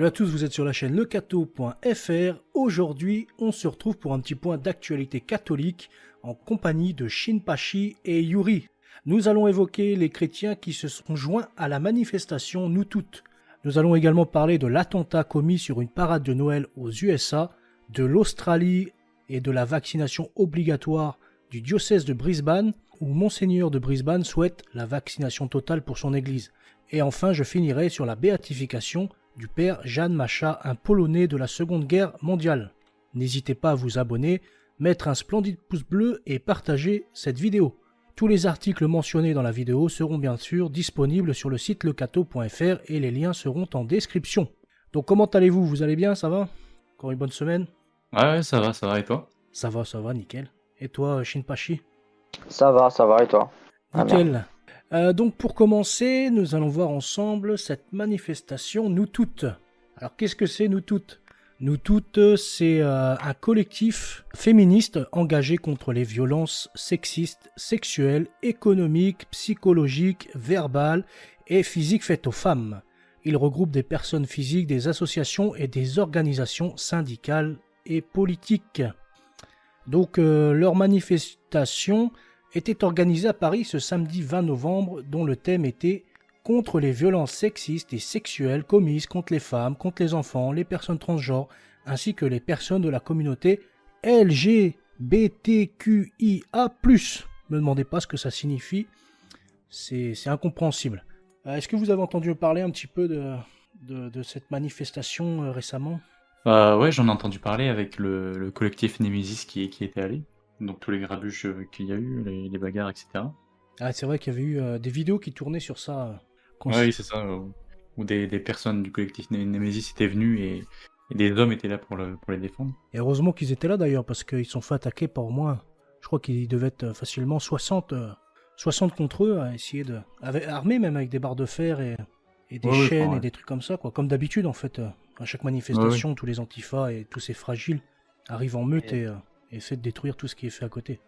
Salut à tous, vous êtes sur la chaîne lecato.fr. Aujourd'hui, on se retrouve pour un petit point d'actualité catholique en compagnie de Shinpachi et Yuri. Nous allons évoquer les chrétiens qui se sont joints à la manifestation Nous Toutes. Nous allons également parler de l'attentat commis sur une parade de Noël aux USA, de l'Australie et de la vaccination obligatoire du diocèse de Brisbane, où Monseigneur de Brisbane souhaite la vaccination totale pour son église. Et enfin, je finirai sur la béatification du père Jan Macha, un Polonais de la Seconde Guerre mondiale. N'hésitez pas à vous abonner, mettre un splendide pouce bleu et partager cette vidéo. Tous les articles mentionnés dans la vidéo seront bien sûr disponibles sur le site lecato.fr et les liens seront en description. Donc comment allez-vous? Vous allez bien? Ça va? Encore une bonne semaine? Ouais, ça va, et toi? Ça va, nickel. Et toi, Shinpachi? Ça va, et toi? Ah, merde. Nickel. Donc pour commencer, nous allons voir ensemble cette manifestation Nous Toutes. Alors qu'est-ce que c'est Nous Toutes? Nous Toutes, c'est un collectif féministe engagé contre les violences sexistes, sexuelles, économiques, psychologiques, verbales et physiques faites aux femmes. Il regroupe des personnes physiques, des associations et des organisations syndicales et politiques. Donc leur manifestation était organisée à Paris ce samedi 20 novembre, dont le thème était « Contre les violences sexistes et sexuelles commises contre les femmes, contre les enfants, les personnes transgenres, ainsi que les personnes de la communauté LGBTQIA+. » Ne me demandez pas ce que ça signifie, c'est incompréhensible. Est-ce que vous avez entendu parler un petit peu de cette manifestation récemment? Ouais, j'en ai entendu parler avec le collectif Nemesis qui était allé. Donc tous les grabuges qu'il y a eu, les bagarres, etc. Ah, c'est vrai qu'il y avait eu des vidéos qui tournaient sur ça. Oui, c'est ça. Où des personnes du collectif Nemesis étaient venues et des hommes étaient là pour les défendre. Et heureusement qu'ils étaient là d'ailleurs, parce qu'ils sont fait attaquer par au moins, je crois qu'ils devaient être facilement 60 contre eux, à essayer armés même avec des barres de fer et des chaînes ouais. et des trucs comme ça, quoi. Comme d'habitude en fait, à chaque manifestation, tous les antifas et tous ces fragiles arrivent en meute et essaient de détruire tout ce qui est fait à côté.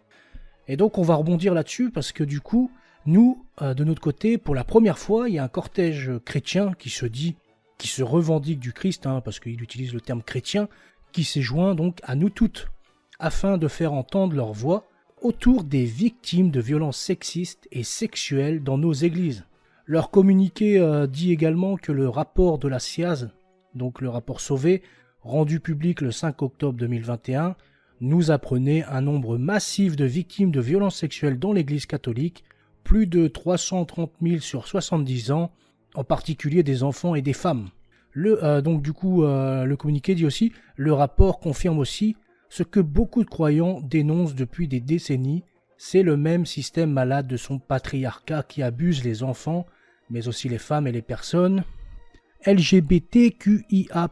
Et donc on va rebondir là-dessus parce que du coup, nous, de notre côté, pour la première fois, il y a un cortège chrétien qui se revendique du Christ, parce qu'il utilise le terme chrétien, qui s'est joint donc à Nous Toutes, afin de faire entendre leur voix autour des victimes de violences sexistes et sexuelles dans nos églises. Leur communiqué dit également que le rapport de la SIAZ, donc le rapport Sauvé, rendu public le 5 octobre 2021, nous apprenait un nombre massif de victimes de violences sexuelles dans l'Église catholique, plus de 330 000 sur 70 ans, en particulier des enfants et des femmes. Le communiqué dit aussi, le rapport confirme aussi ce que beaucoup de croyants dénoncent depuis des décennies, c'est le même système malade de son patriarcat qui abuse les enfants, mais aussi les femmes et les personnes LGBTQIA+.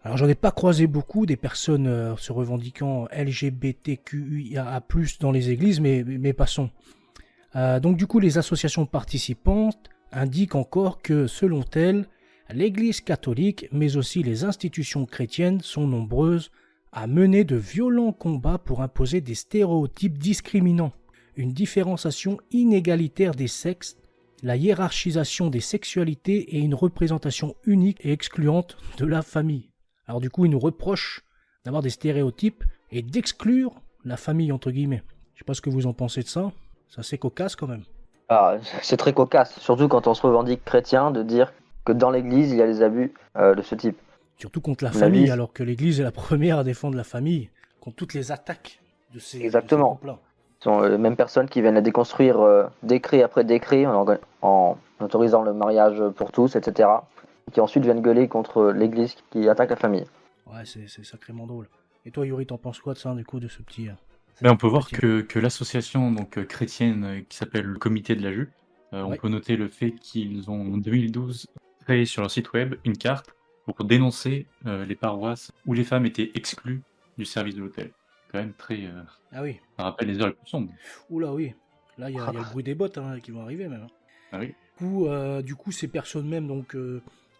Alors j'en ai pas croisé beaucoup des personnes se revendiquant LGBTQIA+, dans les églises, mais passons. Donc du coup les associations participantes indiquent encore que selon elles, l'Église catholique, mais aussi les institutions chrétiennes sont nombreuses à mener de violents combats pour imposer des stéréotypes discriminants, une différenciation inégalitaire des sexes, la hiérarchisation des sexualités et une représentation unique et excluante de la famille. Alors du coup, ils nous reprochent d'avoir des stéréotypes et d'exclure la famille, entre guillemets. Je sais pas ce que vous en pensez de ça. C'est assez cocasse quand même. Ah, c'est très cocasse, surtout quand on se revendique chrétien, de dire que dans l'église, il y a des abus de ce type. Surtout contre la famille, alors que l'église est la première à défendre la famille, contre toutes les attaques de ces groupes-là. Ce sont les mêmes personnes qui viennent à déconstruire décret après décret en autorisant le mariage pour tous, etc. Et qui ensuite viennent gueuler contre l'église qui attaque la famille. Ouais, c'est sacrément drôle. Et toi, Yuri, t'en penses quoi de ça, du coup, de ce petit... Mais on peut voir que l'association chrétienne qui s'appelle le Comité de la Jupe, on peut noter le fait qu'ils ont en 2012 créé sur leur site web une carte pour dénoncer les paroisses où les femmes étaient exclues du service de l'autel. Quand même très... Ah oui. Ça rappelle les heures les plus sombres. Oula oui, là il y a le bruit des bottes qui vont arriver même. Ah oui. Du coup ces personnes même, donc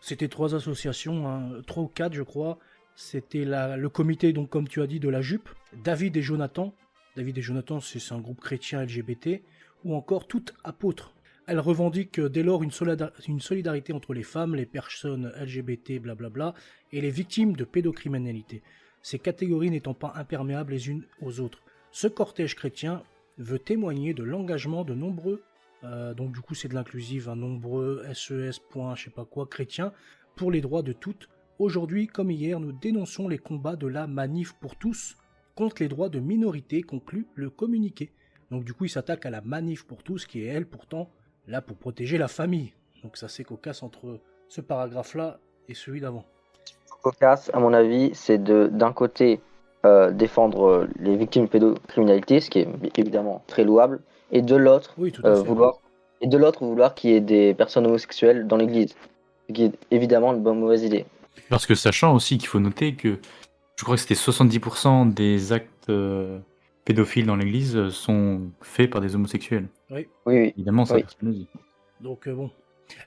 c'était 3 associations, 3 ou 4 je crois. C'était le comité, donc comme tu as dit, de la Jupe, David et Jonathan. David et Jonathan, c'est un groupe chrétien LGBT, ou encore Tout Apôtre. Elle revendique dès lors une solidarité entre les femmes, les personnes LGBT, blablabla, et les victimes de pédocriminalité, ces catégories n'étant pas imperméables les unes aux autres. Ce cortège chrétien veut témoigner de l'engagement de nombreux, donc du coup c'est de l'inclusive, un nombreux SES, je sais pas quoi, chrétiens, pour les droits de toutes. Aujourd'hui, comme hier, nous dénonçons les combats de la Manif pour tous contre les droits de minorité, conclut le communiqué. Donc du coup, il s'attaque à la Manif pour tous, qui est elle pourtant là pour protéger la famille. Donc ça c'est cocasse entre ce paragraphe-là et celui d'avant. Cocasse, à mon avis, c'est d'un côté défendre les victimes de pédocriminalité, ce qui est évidemment très louable, et de l'autre Oui, tout à fait. vouloir qu'il y ait des personnes homosexuelles dans l'Église, ce qui est évidemment une bonne mauvaise idée. Parce que sachant aussi qu'il faut noter que je crois que c'était 70% des actes pédophiles dans l'église sont faits par des homosexuels. Oui. Oui. Évidemment, ça Oui. personne ne dit. Donc bon.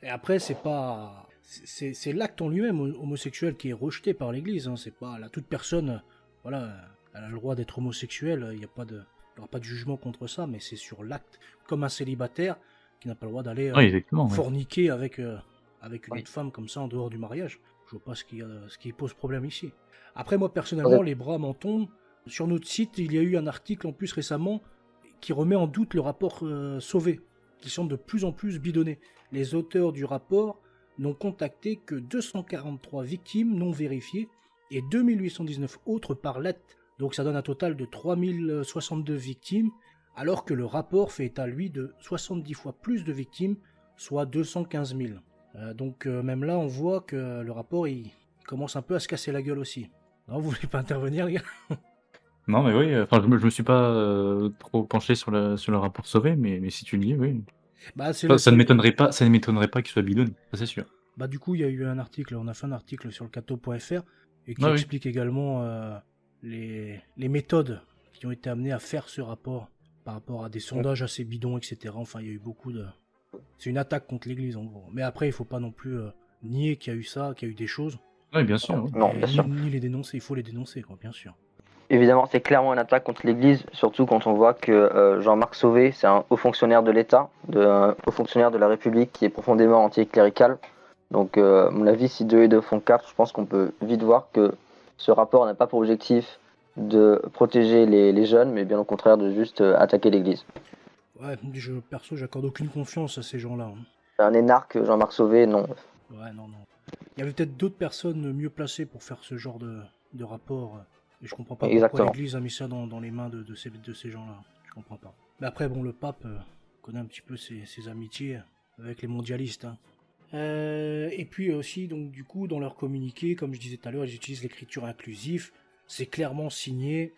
Et après, c'est pas. C'est l'acte en lui-même homosexuel qui est rejeté par l'Église. Hein. C'est pas. Là, toute personne, voilà, elle a le droit d'être homosexuelle. Il n'y aura pas de jugement contre ça, mais c'est sur l'acte. Comme un célibataire qui n'a pas le droit d'aller Oui, exactement. forniquer avec une Oui. autre femme comme ça en dehors du mariage. Je vois pas ce qui pose problème ici. Après, moi, personnellement, les bras m'en tombent. Sur notre site, il y a eu un article en plus récemment qui remet en doute le rapport Sauvé, qui semble de plus en plus bidonné. Les auteurs du rapport n'ont contacté que 243 victimes non vérifiées et 2819 autres par lettre. Donc ça donne un total de 3062 victimes, alors que le rapport fait état, lui, de 70 fois plus de victimes, soit 215 000. Donc même là, on voit que le rapport, il commence un peu à se casser la gueule aussi. Non, vous voulez pas intervenir, les gars? Non, mais oui, je me suis pas trop penché sur le rapport Sauvé, mais si tu le dis, oui. Bah, Ça ne m'étonnerait pas qu'il soit bidonné, ça c'est sûr. Bah, du coup, il y a eu un article, on a fait un article sur le cato.fr et qui Ah oui. explique également les méthodes qui ont été amenées à faire ce rapport par rapport à des sondages assez bidons, etc. Enfin, il y a eu beaucoup de. C'est une attaque contre l'Église en gros. Mais après, il faut pas non plus nier qu'il y a eu ça, qu'il y a eu des choses. Oui, bien sûr. Oui. Non, bien sûr. Ni les dénoncer, il faut les dénoncer, quoi, bien sûr. Évidemment, c'est clairement une attaque contre l'Église, surtout quand on voit que Jean-Marc Sauvé, c'est un haut fonctionnaire de l'État, un haut fonctionnaire de la République qui est profondément anticlérical. Donc, à mon avis, si 2 et 2 font 4, je pense qu'on peut vite voir que ce rapport n'a pas pour objectif de protéger les jeunes, mais bien au contraire de juste attaquer l'Église. Ouais, perso, j'accorde aucune confiance à ces gens-là. Hein. C'est un énarque, Jean-Marc Sauvé, non. Ouais, non. Il y avait peut-être d'autres personnes mieux placées pour faire ce genre de rapport. Et je comprends pas pourquoi l'Église a mis ça dans les mains de ces gens-là. Je comprends pas. Mais après, bon, le pape connaît un petit peu ses amitiés avec les mondialistes. Hein. Et puis aussi, donc du coup, dans leur communiqué, comme je disais tout à l'heure, ils utilisent l'écriture inclusive. C'est clairement signé.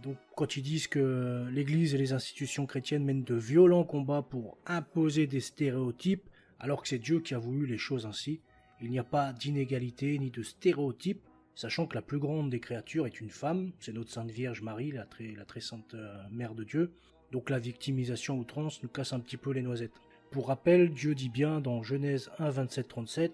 Donc quand ils disent que l'Église et les institutions chrétiennes mènent de violents combats pour imposer des stéréotypes, alors que c'est Dieu qui a voulu les choses ainsi, il n'y a pas d'inégalité ni de stéréotypes, sachant que la plus grande des créatures est une femme, c'est notre Sainte Vierge Marie, la très sainte Mère de Dieu. Donc la victimisation à outrance nous casse un petit peu les noisettes. Pour rappel, Dieu dit bien dans Genèse 1, 27-37,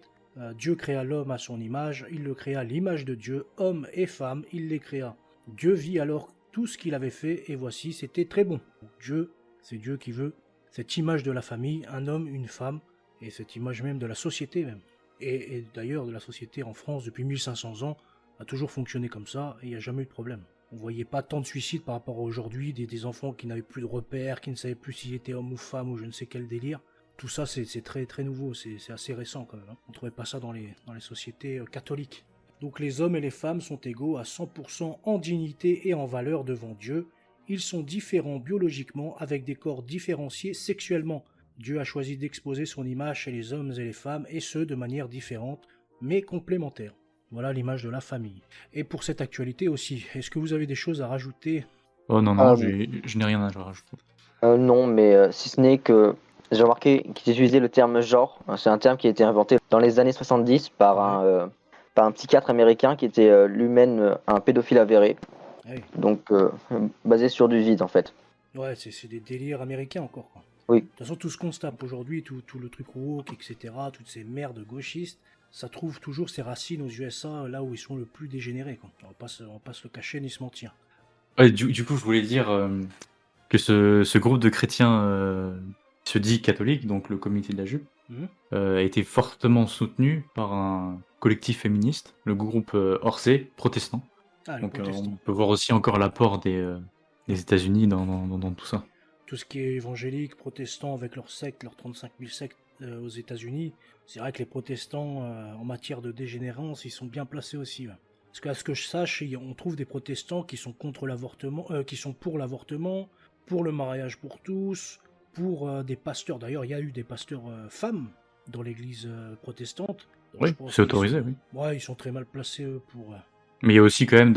Dieu créa l'homme à son image, il le créa à l'image de Dieu, homme et femme, il les créa. Dieu vit alors tout ce qu'il avait fait, et voici, c'était très bon. Dieu, c'est Dieu qui veut cette image de la famille, un homme, une femme, et cette image même de la société même. Et d'ailleurs, de la société en France, depuis 1500 ans, a toujours fonctionné comme ça, et il n'y a jamais eu de problème. On voyait pas tant de suicides par rapport à aujourd'hui, des enfants qui n'avaient plus de repères, qui ne savaient plus s'ils étaient hommes ou femmes, ou je ne sais quel délire. Tout ça, c'est très très nouveau, c'est assez récent quand même. Hein. On ne trouvait pas ça dans les sociétés catholiques. Donc les hommes et les femmes sont égaux à 100% en dignité et en valeur devant Dieu. Ils sont différents biologiquement avec des corps différenciés sexuellement. Dieu a choisi d'exposer son image chez les hommes et les femmes, et ce de manière différente, mais complémentaire. Voilà l'image de la famille. Et pour cette actualité aussi, est-ce que vous avez des choses à rajouter? Oh non, je n'ai rien à rajouter. Non, mais si ce n'est que j'ai remarqué qu'ils utilisaient le terme genre. C'est un terme qui a été inventé dans les années 70 par un psychiatre américain qui était lui-même un pédophile avéré. Oui. Donc basé sur du vide en fait. Ouais, c'est des délires américains encore, quoi. Oui. De toute façon, tout ce qu'on se tape aujourd'hui, tout le truc woke, etc., toutes ces merdes gauchistes, ça trouve toujours ses racines aux USA, là où ils sont le plus dégénérés, quoi. On va pas se le cacher ni se mentir. Ouais, du coup, je voulais dire que ce groupe de chrétiens se dit catholique, donc le comité de la jupe, Mhm. a été fortement soutenu par un collectif féministe, le groupe Orsay, protestant. Ah, les Donc on protestants. peut voir aussi encore l'apport des États-Unis dans tout ça. Tout ce qui est évangélique, protestant, avec leurs sectes, leurs 35 000 sectes aux États-Unis, c'est vrai que les protestants, en matière de dégénérance, ils sont bien placés aussi. Ouais. Parce qu'à ce que je sache, on trouve des protestants qui sont contre l'avortement, qui sont pour l'avortement, pour le mariage pour tous, pour des pasteurs. D'ailleurs, il y a eu des pasteurs femmes dans l'église protestante. Donc Oui, je pense c'est qu'ils autorisé, sont, oui. ouais, ils sont très mal placés eux, pour. Mais il y a aussi quand même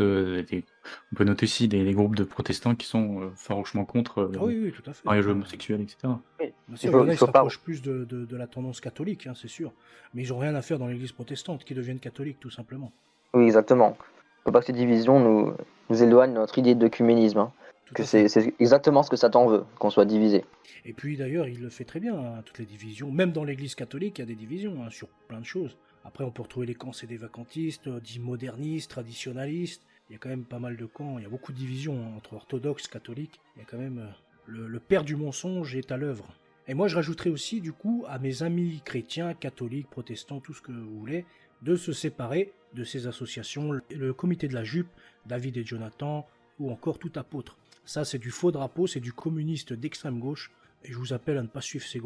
on peut noter aussi des groupes de protestants qui sont farouchement contre Ah oui, oui, tout à le fait. mariage Après, homosexuel, etc. Oui. bien Il sûr, il y faut, en a, il ils se faut pas. rapprochent plus de la tendance catholique, hein, c'est sûr. Mais ils n'ont rien à faire dans l'église protestante, qui deviennent catholiques, tout simplement. Oui, exactement. Faut pas que ces divisions nous éloignent de notre idée d'œcuménisme. Hein. Tout Que à fait. c'est exactement ce que Satan veut, qu'on soit divisé. Et puis d'ailleurs, il le fait très bien, hein, toutes les divisions. Même dans l'église catholique, il y a des divisions hein, sur plein de choses. Après, on peut retrouver les camps, c'est des vacantistes, dits modernistes, traditionalistes. Il y a quand même pas mal de camps, il y a beaucoup de divisions hein, entre orthodoxes, catholiques. Il y a quand même le père du mensonge est à l'œuvre. Et moi, je rajouterais aussi, du coup, à mes amis chrétiens, catholiques, protestants, tout ce que vous voulez, de se séparer de ces associations, le comité de la jupe, David et Jonathan, ou encore tout apôtre. Ça, c'est du faux drapeau, c'est du communiste d'extrême gauche. Et je vous appelle à ne pas suivre ces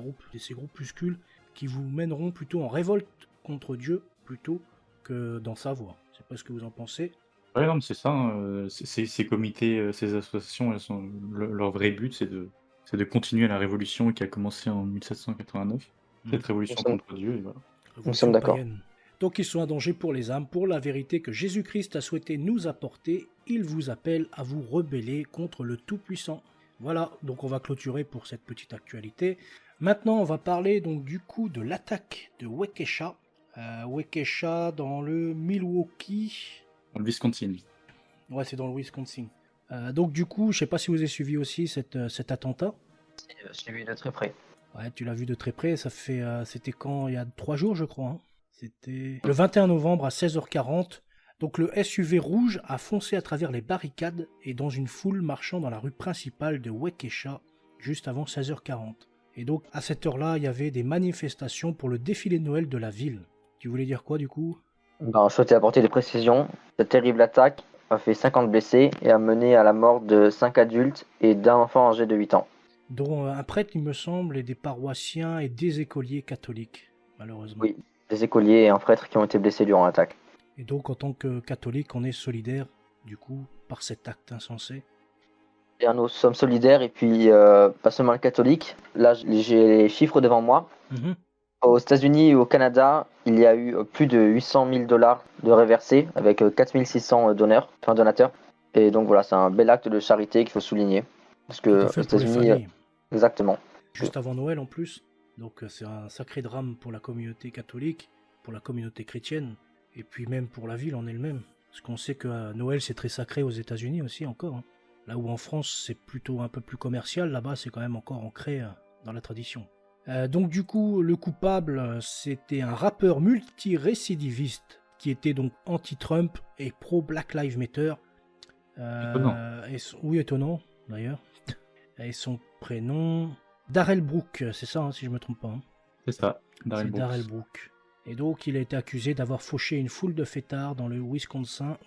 groupuscules qui vous mèneront plutôt en révolte contre Dieu plutôt que dans sa voie. Je sais pas ce que vous en pensez. Ouais, non, mais c'est ça, hein, ces comités, ces associations, leur vrai but, c'est de continuer la révolution qui a commencé en 1789. Cette Mhm. Nous révolution sommes, contre Dieu, et voilà. nous sommes Révolution d'accord. païenne. Donc ils sont un danger pour les âmes, pour la vérité que Jésus-Christ a souhaité nous apporter. Il vous appelle à vous rebeller contre le Tout-Puissant. Voilà, donc on va clôturer pour cette petite actualité. Maintenant, on va parler donc du coup de l'attaque de Waukesha. Waukesha dans le Milwaukee. Dans le Wisconsin. Ouais, c'est dans le Wisconsin. Donc du coup, je sais pas si vous avez suivi aussi cet attentat. Suivi de très près. Ouais, tu l'as vu de très près. Ça fait, c'était quand? Il y a 3 jours, je crois. Hein. C'était le 21 novembre à 16h40. Donc le SUV rouge a foncé à travers les barricades et dans une foule marchant dans la rue principale de Waukesha juste avant 16h40. Et donc à cette heure-là, il y avait des manifestations pour le défilé de Noël de la ville. Tu voulais dire quoi du coup? Ben, je souhaitais apporter des précisions. Cette terrible attaque a fait 50 blessés et a mené à la mort de 5 adultes et d'un enfant âgé de 8 ans. Dont un prêtre, il me semble, et des paroissiens et des écoliers catholiques, malheureusement. Oui, des écoliers et un prêtre qui ont été blessés durant l'attaque. Et donc, en tant que catholique, on est solidaire, du coup, par cet acte insensé. Et nous sommes solidaires et puis pas seulement le catholique. Là, j'ai les chiffres devant moi. Mhm. Aux États-Unis et au Canada, il y a eu plus de 800 000 dollars de réversés avec 4 600 donateurs. Et donc voilà, c'est un bel acte de charité qu'il faut souligner. Parce Tout que à aux fait pour les États-Unis, familles. exactement. Juste avant Noël, en plus. Donc, c'est un sacré drame pour la communauté catholique, pour la communauté chrétienne, et puis même pour la ville en elle-même. Parce qu'on sait que Noël, c'est très sacré aux États-Unis aussi, encore. Hein. Là où en France, c'est plutôt un peu plus commercial, là-bas, c'est quand même encore ancré dans la tradition. Donc du coup, le coupable, c'était un rappeur multirécidiviste qui était donc anti-Trump et pro-Black Lives Matter. Étonnant. Oui, étonnant, d'ailleurs. Et son prénom... Darrell Brook, c'est ça, hein, si je me trompe pas. Hein. C'est ça, Darrell C'est Brooks. Darrell Brook. Et donc, il a été accusé d'avoir fauché une foule de fêtards dans le Wisconsin.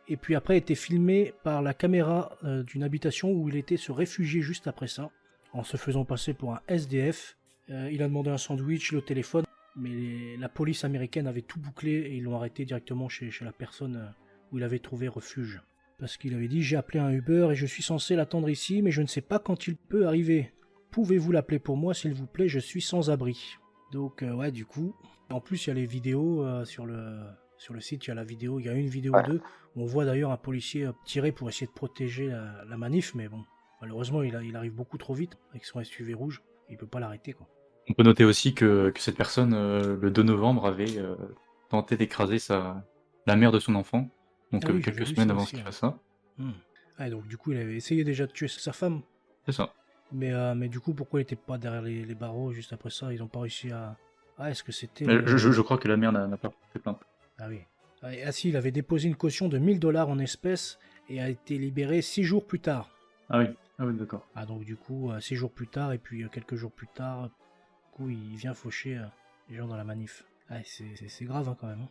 Et puis après, a été filmé par la caméra d'une habitation où il était se réfugier juste après ça, en se faisant passer pour un SDF. Il a demandé un sandwich, le téléphone, mais la police américaine avait tout bouclé et ils l'ont arrêté directement chez la personne où il avait trouvé refuge. Parce qu'il avait dit « J'ai appelé un Uber et je suis censé l'attendre ici, mais je ne sais pas quand il peut arriver. Pouvez-vous l'appeler pour moi, s'il vous plaît, je suis sans abri. » Donc, ouais, du coup. En plus, il y a les vidéos sur le site, il y a la vidéo, il y a une vidéo d'eux, où on voit d'ailleurs un policier tirer pour essayer de protéger la manif, mais bon, malheureusement, il arrive beaucoup trop vite avec son SUV rouge, il peut pas l'arrêter, quoi. On peut noter aussi que cette personne, le 2 novembre, avait tenté d'écraser la mère de son enfant, donc Ah oui, quelques j'avais vu semaines ça avant aussi, qu'il hein. fasse ça. Ah, donc du coup, il avait essayé déjà de tuer sa femme, C'est ça. mais du coup, pourquoi il était pas derrière les barreaux juste après ça? Ils ont pas réussi à... Ah, est-ce que c'était... Mais je crois que la mère n'a pas fait plainte. Ah oui. Ah si, il avait déposé une caution de $1000 en espèces et a été libéré 6 jours plus tard. Ah oui. Ah oui, d'accord. Ah, donc du coup, 6 jours plus tard, et puis quelques jours plus tard, du coup, il vient faucher les gens dans la manif. Ouais, c'est grave hein, quand même.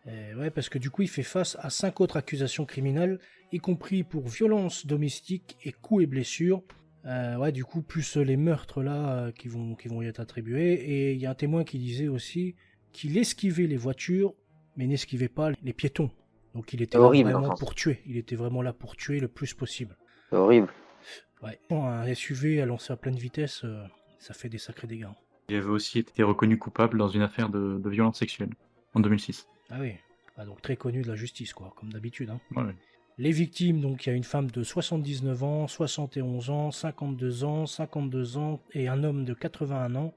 Hein. Ouais, parce que du coup, il fait face à 5 autres accusations criminelles, y compris pour violence domestique et coups et blessures. Ouais, du coup, plus les meurtres là qui vont y être attribués. Et il y a un témoin qui disait aussi qu'il esquivait les voitures, mais n'esquivait pas les piétons. Donc il était C'est là horrible, vraiment enfin, pour tuer. Il était vraiment là pour tuer le plus possible. c'est horrible. Ouais. Un SUV à lancer à pleine vitesse, ça fait des sacrés dégâts. Il avait aussi été reconnu coupable dans une affaire de violence sexuelle en 2006. Ah oui. Ah, donc très connu de la justice, quoi, comme d'habitude. Hein. Ouais. Les victimes, donc il y a une femme de 79 ans, 71 ans, 52 ans, 52 ans et un homme de 81 ans.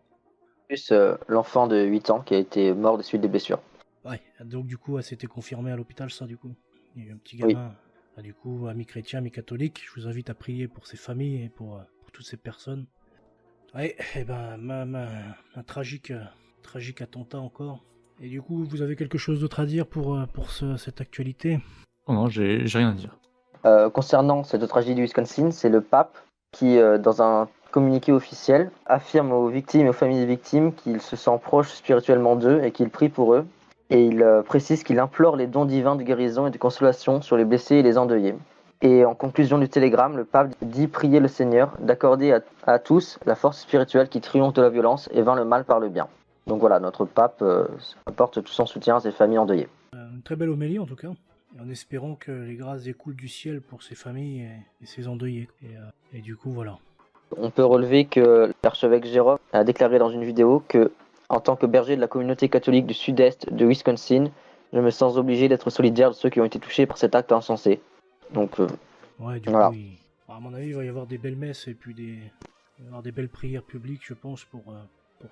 Plus l'enfant de 8 ans qui a été mort des suites des blessures. Ouais, donc du coup, c'était confirmé à l'hôpital, ça, du coup. Il y a eu un petit Oui. gamin. Ah, du coup, amis chrétiens, amis catholiques, je vous invite à prier pour ces familles et pour toutes ces personnes. Ouais, et ben, un tragique attentat encore. Et du coup, vous avez quelque chose d'autre à dire pour cette actualité? Oh non, j'ai rien à dire. Concernant cette tragédie du Wisconsin, c'est le pape qui, dans un communiqué officiel, affirme aux victimes et aux familles des victimes qu'il se sent proche spirituellement d'eux et qu'il prie pour eux. Et il précise qu'il implore les dons divins de guérison et de consolation sur les blessés et les endeuillés. Et en conclusion du télégramme, le pape dit prier le Seigneur d'accorder à tous la force spirituelle qui triomphe de la violence et vainc le mal par le bien. Donc voilà, notre pape apporte tout son soutien à ces familles endeuillées. Une très belle homélie en tout cas, en espérant que les grâces découlent du ciel pour ces familles et ces endeuillés. Et du coup, voilà. On peut relever que l'archevêque Jérôme a déclaré dans une vidéo que, en tant que berger de la communauté catholique du sud-est de Wisconsin, je me sens obligé d'être solidaire de ceux qui ont été touchés par cet acte insensé. Donc, ouais, du voilà. coup, à mon avis, il va y avoir des belles messes et puis il va y avoir des belles prières publiques, je pense, pour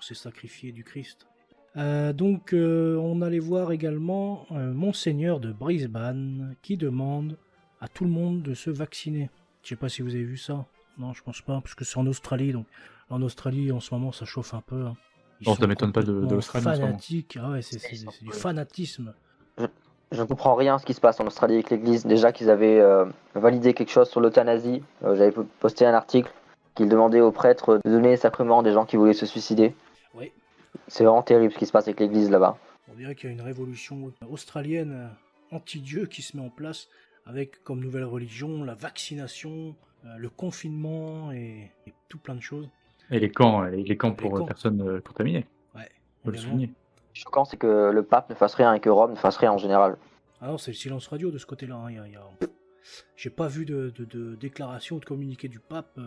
ces sacrifiés du Christ. Donc, on allait voir également Monseigneur de Brisbane qui demande à tout le monde de se vacciner. Je sais pas si vous avez vu ça. Non, je pense pas, parce que c'est en Australie. Donc, en Australie, en ce moment, ça chauffe un peu. Hein. Bon, ça m'étonne pas de complètement l'Australie en ce moment. fanatiques. Ah ouais, c'est du fanatisme. Je ne comprends rien à ce qui se passe en Australie avec l'Église. Déjà qu'ils avaient validé quelque chose sur l'euthanasie. J'avais posté un article qu'ils demandaient aux prêtres de donner les sacrements à des gens qui voulaient se suicider. Ouais. C'est vraiment terrible ce qui se passe avec l'Église là-bas. On dirait qu'il y a une révolution australienne anti-Dieu qui se met en place avec comme nouvelle religion la vaccination, le confinement et tout plein de choses. Et les camps pour camps. personnes contaminées. Ouais. Faut le souligner. Ce qui est choquant, c'est que le pape ne fasse rien et que Rome ne fasse rien en général. Alors c'est le silence radio de ce côté-là. Hein. J'ai pas vu de déclaration ou de communiqué du pape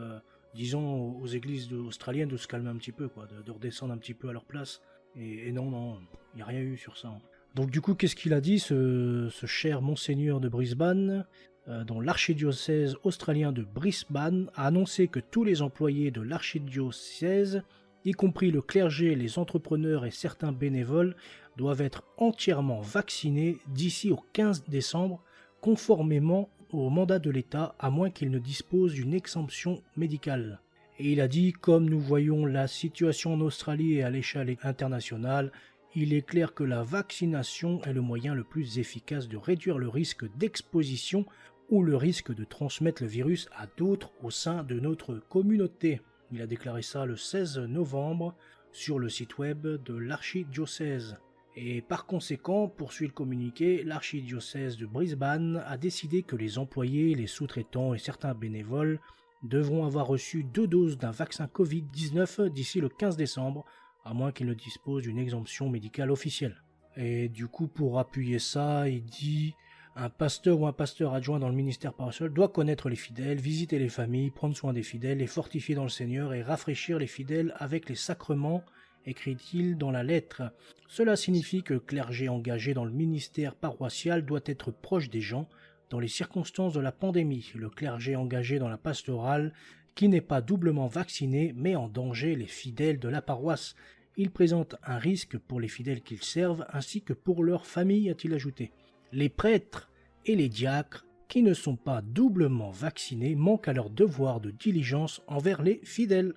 disant aux églises australiennes de se calmer un petit peu, quoi, de redescendre un petit peu à leur place. Et non, il n'y a rien eu sur ça. Hein. Donc du coup, qu'est-ce qu'il a dit, ce cher Monseigneur de Brisbane, dont l'archidiocèse australien de Brisbane a annoncé que tous les employés de l'archidiocèse, y compris le clergé, les entrepreneurs et certains bénévoles, doivent être entièrement vaccinés d'ici au 15 décembre, conformément au mandat de l'État, à moins qu'il ne dispose d'une exemption médicale. Et il a dit, comme nous voyons la situation en Australie et à l'échelle internationale, il est clair que la vaccination est le moyen le plus efficace de réduire le risque d'exposition ou le risque de transmettre le virus à d'autres au sein de notre communauté. Il a déclaré ça le 16 novembre sur le site web de l'archidiocèse. Et par conséquent, poursuit le communiqué, l'archidiocèse de Brisbane a décidé que les employés, les sous-traitants et certains bénévoles devront avoir reçu 2 doses d'un vaccin Covid-19 d'ici le 15 décembre, à moins qu'ils ne disposent d'une exemption médicale officielle. Et du coup, pour appuyer ça, il dit « Un pasteur ou un pasteur adjoint dans le ministère paroissial doit connaître les fidèles, visiter les familles, prendre soin des fidèles, les fortifier dans le Seigneur et rafraîchir les fidèles avec les sacrements », écrit-il dans la lettre. Cela signifie que le clergé engagé dans le ministère paroissial doit être proche des gens dans les circonstances de la pandémie. Le clergé engagé dans la pastorale qui n'est pas doublement vacciné met en danger les fidèles de la paroisse. Il présente un risque pour les fidèles qu'ils servent ainsi que pour leurs familles, a-t-il ajouté. Les prêtres et les diacres qui ne sont pas doublement vaccinés manquent à leur devoir de diligence envers les fidèles.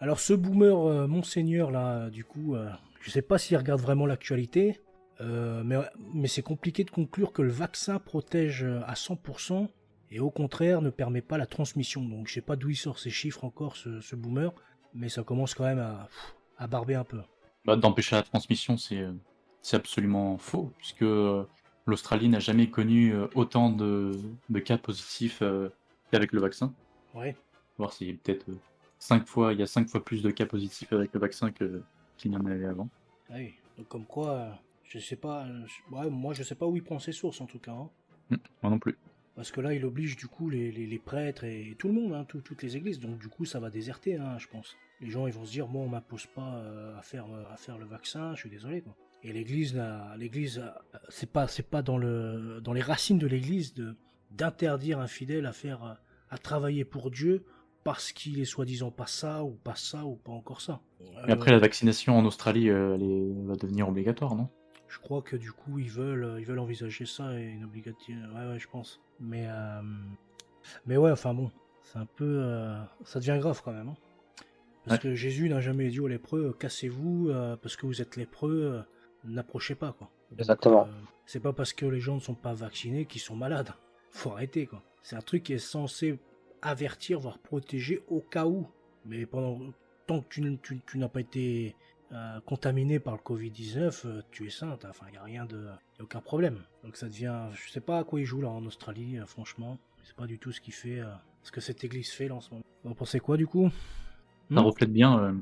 Alors ce boomer Monseigneur là, du coup, je sais pas s'il regarde vraiment l'actualité, mais c'est compliqué de conclure que le vaccin protège à 100%, et au contraire ne permet pas la transmission. Donc je sais pas d'où il sort ces chiffres encore, ce boomer, mais ça commence quand même à barber un peu. Bah, d'empêcher la transmission, c'est absolument faux, puisque l'Australie n'a jamais connu autant de cas positifs qu'avec le vaccin. Ouais. Voir si peut-être il y a 5 fois plus de cas positifs avec le vaccin qu'il y en avait avant. Oui. Donc comme quoi, je sais pas, ouais, moi je sais pas où il prend ses sources en tout cas. Hein. Moi non plus. Parce que là, il oblige du coup les prêtres et tout le monde, hein, toutes les églises. Donc du coup, ça va déserter, hein, je pense. Les gens, ils vont se dire, bon, on m'impose pas à faire le vaccin, je suis désolé, quoi. Et l'église, c'est pas dans les racines de l'église d'interdire un fidèle à travailler pour Dieu parce qu'il est soi-disant pas ça ou pas encore ça. Mais après, la vaccination en Australie, elle va devenir obligatoire, non? Je crois que du coup ils veulent envisager ça et une obligation. Ouais, je pense. Mais ouais, enfin bon, c'est un peu, ça devient grave quand même. Hein. Parce que Jésus n'a jamais dit aux lépreux, cassez-vous parce que vous êtes lépreux, n'approchez pas quoi. Donc, Exactement. c'est pas parce que les gens ne sont pas vaccinés qu'ils sont malades. Faut arrêter quoi. C'est un truc qui est censé avertir, voire protéger au cas où. Mais tant que tu n'as pas été contaminé par le Covid-19, tu es sain, enfin il n'y a aucun problème. Donc ça devient, je sais pas à quoi il joue là en Australie, franchement, c'est pas du tout ce qu'il fait, ce que cette église fait là en ce moment. Vous en pensez quoi du coup? Ça reflète bien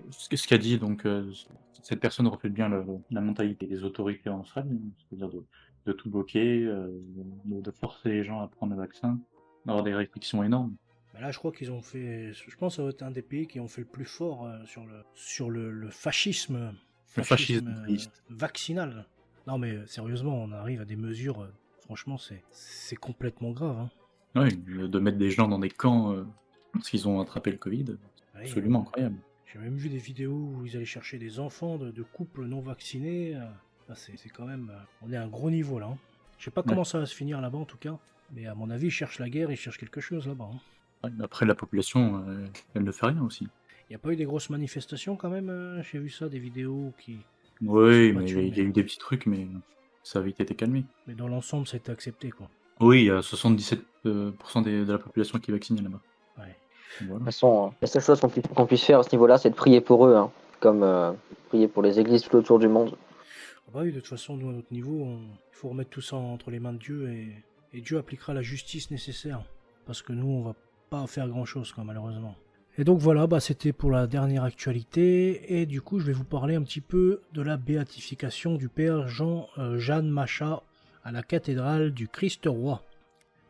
ce qu'a dit, donc cette personne reflète bien la mentalité des autorités en Australie, c'est-à-dire de tout bloquer, de forcer les gens à prendre le vaccin, d'avoir des restrictions énormes. Mais là, je crois qu'ils ont fait, je pense que ça va être un des pays qui ont fait le plus fort sur le fascisme, Le fascisme vaccinal. Non mais sérieusement, on arrive à des mesures, franchement, c'est complètement grave. Hein. Oui, de mettre des gens dans des camps parce qu'ils ont attrapé le Covid, Oui, absolument incroyable. J'ai même vu des vidéos où ils allaient chercher des enfants de couples non vaccinés. C'est quand même, on est à un gros niveau là. Hein. Je sais pas comment ça va se finir là-bas en tout cas, mais à mon avis, ils cherchent la guerre, ils cherchent quelque chose là-bas. Hein. Après, la population, elle ne fait rien aussi. Il n'y a pas eu des grosses manifestations quand même. J'ai vu ça, des vidéos qui. Oui, mais il y a eu des petits trucs, mais ça a vite été calmé. Mais dans l'ensemble, ça a été accepté quoi. Oui, il y a 77% de la population qui est vaccinée là-bas. Ouais. Voilà. De toute façon, la seule chose qu'on puisse faire à ce niveau-là, c'est de prier pour eux, hein, comme prier pour les églises tout autour du monde. Ah bah oui, de toute façon, nous à notre niveau, il faut remettre tout ça entre les mains de Dieu et Dieu appliquera la justice nécessaire. Parce que nous, on va pas faire grand-chose quoi, malheureusement. Et donc voilà, c'était pour la dernière actualité, et du coup je vais vous parler un petit peu de la béatification du père Jeanne Macha à la cathédrale du Christ-Roi.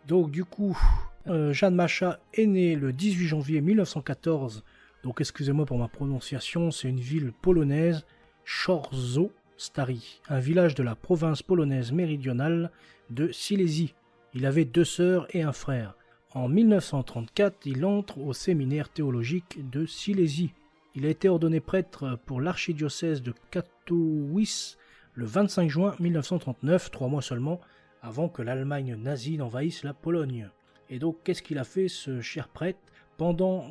Donc du coup, Jan Macha est né le 18 janvier 1914, donc excusez-moi pour ma prononciation, c'est une ville polonaise, Chorzów Stary, un village de la province polonaise méridionale de Silésie. Il avait 2 sœurs et un frère. En 1934, il entre au séminaire théologique de Silésie. Il a été ordonné prêtre pour l'archidiocèse de Katowice le 25 juin 1939, 3 mois seulement, avant que l'Allemagne nazie n'envahisse la Pologne. Et donc, qu'est-ce qu'il a fait, ce cher prêtre? Pendant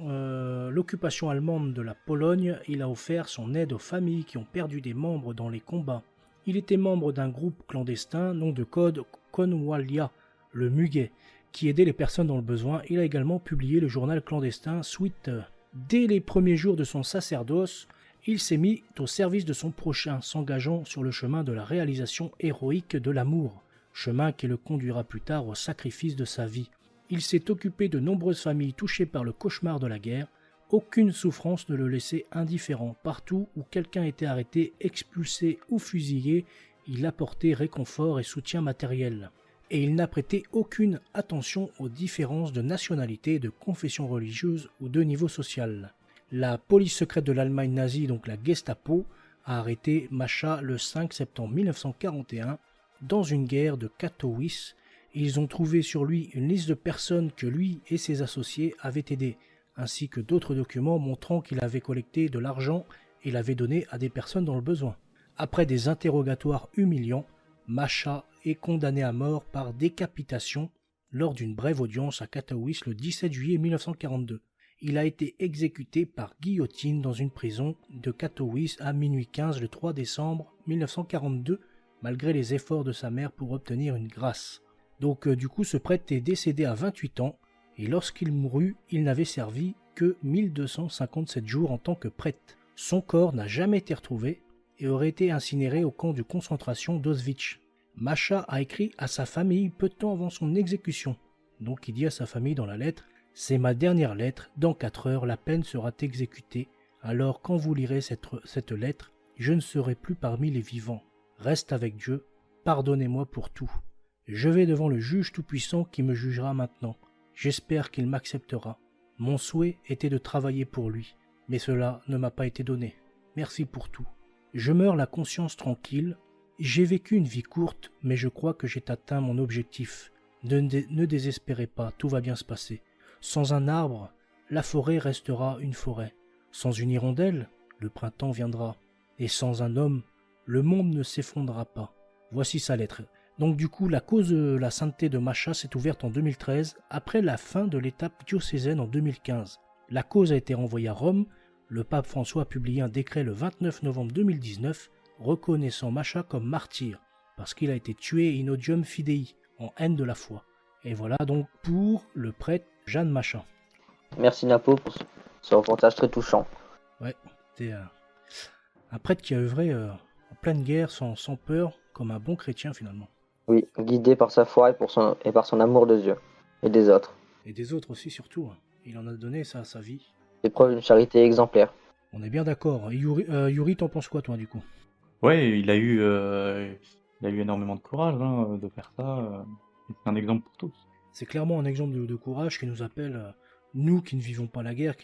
l'occupation allemande de la Pologne, il a offert son aide aux familles qui ont perdu des membres dans les combats. Il était membre d'un groupe clandestin, nom de code Konwalia, le Muguet, qui aidait les personnes dans le besoin. Il a également publié le journal clandestin Sweet. Dès les premiers jours de son sacerdoce, il s'est mis au service de son prochain, s'engageant sur le chemin de la réalisation héroïque de l'amour, chemin qui le conduira plus tard au sacrifice de sa vie. Il s'est occupé de nombreuses familles touchées par le cauchemar de la guerre. Aucune souffrance ne le laissait indifférent. Partout où quelqu'un était arrêté, expulsé ou fusillé, il apportait réconfort et soutien matériel. Et il n'a prêté aucune attention aux différences de nationalité, de confession religieuse ou de niveau social. La police secrète de l'Allemagne nazie, donc la Gestapo, a arrêté Macha le 5 septembre 1941 dans une guerre de Katowice. Ils ont trouvé sur lui une liste de personnes que lui et ses associés avaient aidées, ainsi que d'autres documents montrant qu'il avait collecté de l'argent et l'avait donné à des personnes dans le besoin. Après des interrogatoires humiliants, Macha est condamné à mort par décapitation lors d'une brève audience à Katowice le 17 juillet 1942. Il a été exécuté par guillotine dans une prison de Katowice à minuit 15 le 3 décembre 1942, malgré les efforts de sa mère pour obtenir une grâce. Donc du coup, ce prêtre est décédé à 28 ans, et lorsqu'il mourut, il n'avait servi que 1257 jours en tant que prêtre. Son corps n'a jamais été retrouvé et aurait été incinéré au camp de concentration d'Auschwitz. Masha a écrit à sa famille peu de temps avant son exécution. Donc il dit à sa famille dans la lettre « C'est ma dernière lettre, dans 4 heures la peine sera exécutée, alors quand vous lirez cette lettre, je ne serai plus parmi les vivants. Reste avec Dieu, pardonnez-moi pour tout. Je vais devant le juge tout-puissant qui me jugera maintenant. J'espère qu'il m'acceptera. Mon souhait était de travailler pour lui, mais cela ne m'a pas été donné. Merci pour tout. Je meurs la conscience tranquille. J'ai vécu une vie courte, mais je crois que j'ai atteint mon objectif. Ne désespérez pas, tout va bien se passer. Sans un arbre, la forêt restera une forêt. Sans une hirondelle, le printemps viendra. Et sans un homme, le monde ne s'effondrera pas. Voici sa lettre. Donc du coup, la cause de la sainteté de Masha s'est ouverte en 2013, après la fin de l'étape diocésaine en 2015. La cause a été renvoyée à Rome. Le pape François a publié un décret le 29 novembre 2019 reconnaissant Masha comme martyr, parce qu'il a été tué in odium fidei, en haine de la foi. Et voilà donc pour le prêtre Jan Masha. Merci Napo pour ce reportage très touchant. Ouais, c'était un prêtre qui a œuvré en pleine guerre, sans peur, comme un bon chrétien finalement. Oui, guidé par sa foi et par son amour de Dieu et des autres. Et des autres aussi surtout. Il en a donné ça à sa vie. C'est preuve d'une charité exemplaire. On est bien d'accord. Yuri, t'en penses quoi toi du coup? Ouais, il a eu énormément de courage de faire ça. C'est un exemple pour tous. C'est clairement un exemple de courage qui nous appelle, nous qui ne vivons pas la guerre,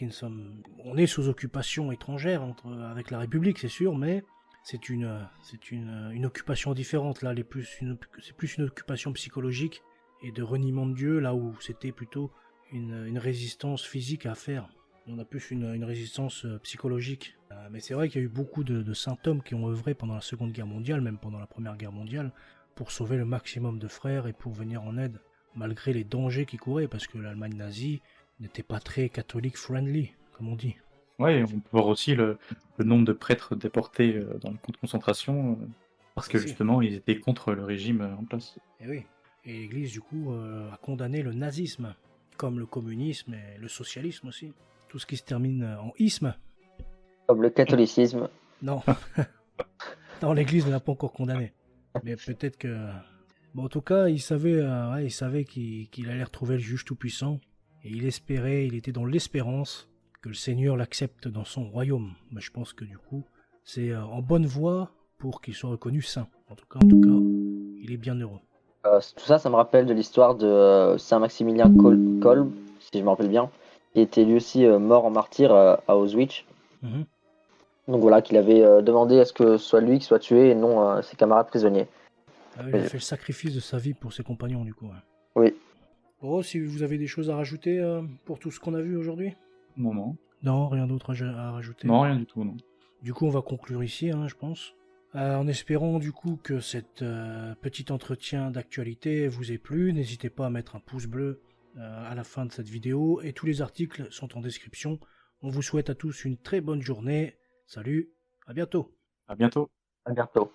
on est sous occupation étrangère avec la République, c'est sûr, mais c'est une occupation différente. Là, c'est plus une occupation psychologique et de reniement de Dieu, là où c'était plutôt une résistance physique à faire. On a plus une résistance psychologique. Mais c'est vrai qu'il y a eu beaucoup de saints hommes qui ont œuvré pendant la Seconde Guerre mondiale, même pendant la Première Guerre mondiale, pour sauver le maximum de frères et pour venir en aide, malgré les dangers qu'ils couraient, parce que l'Allemagne nazie n'était pas très catholique friendly, comme on dit. Ouais, on peut voir aussi le nombre de prêtres déportés dans le camp de concentration, parce que justement, ils étaient contre le régime en place. Et oui. Et l'Église, du coup, a condamné le nazisme, comme le communisme et le socialisme aussi. Tout ce qui se termine en isme. Comme le catholicisme. Non. Non, l'Église ne l'a pas encore condamné. Mais peut-être que... Bon, en tout cas, il savait qu'il allait retrouver le juge tout-puissant. Et il était dans l'espérance que le Seigneur l'accepte dans son royaume. Mais je pense que du coup, c'est en bonne voie pour qu'il soit reconnu saint. En tout cas, il est bien heureux. Tout ça, ça me rappelle de l'histoire de Saint Maximilien Kolb, si je me rappelle bien, qui était lui aussi mort en martyr à Auschwitz. Mm-hmm. Donc voilà, qu'il avait demandé à ce que ce soit lui qui soit tué et non ses camarades prisonniers. Il a fait le sacrifice de sa vie pour ses compagnons, du coup. Ouais. Oui. Bon, si vous avez des choses à rajouter pour tout ce qu'on a vu aujourd'hui? Non. Non, rien d'autre à rajouter? Non, rien du tout, non. Du coup, on va conclure ici, je pense. En espérant du coup que cet petit entretien d'actualité vous ait plu, n'hésitez pas à mettre un pouce bleu à la fin de cette vidéo et tous les articles sont en description. On vous souhaite à tous une très bonne journée. Salut, à bientôt. À bientôt. À bientôt.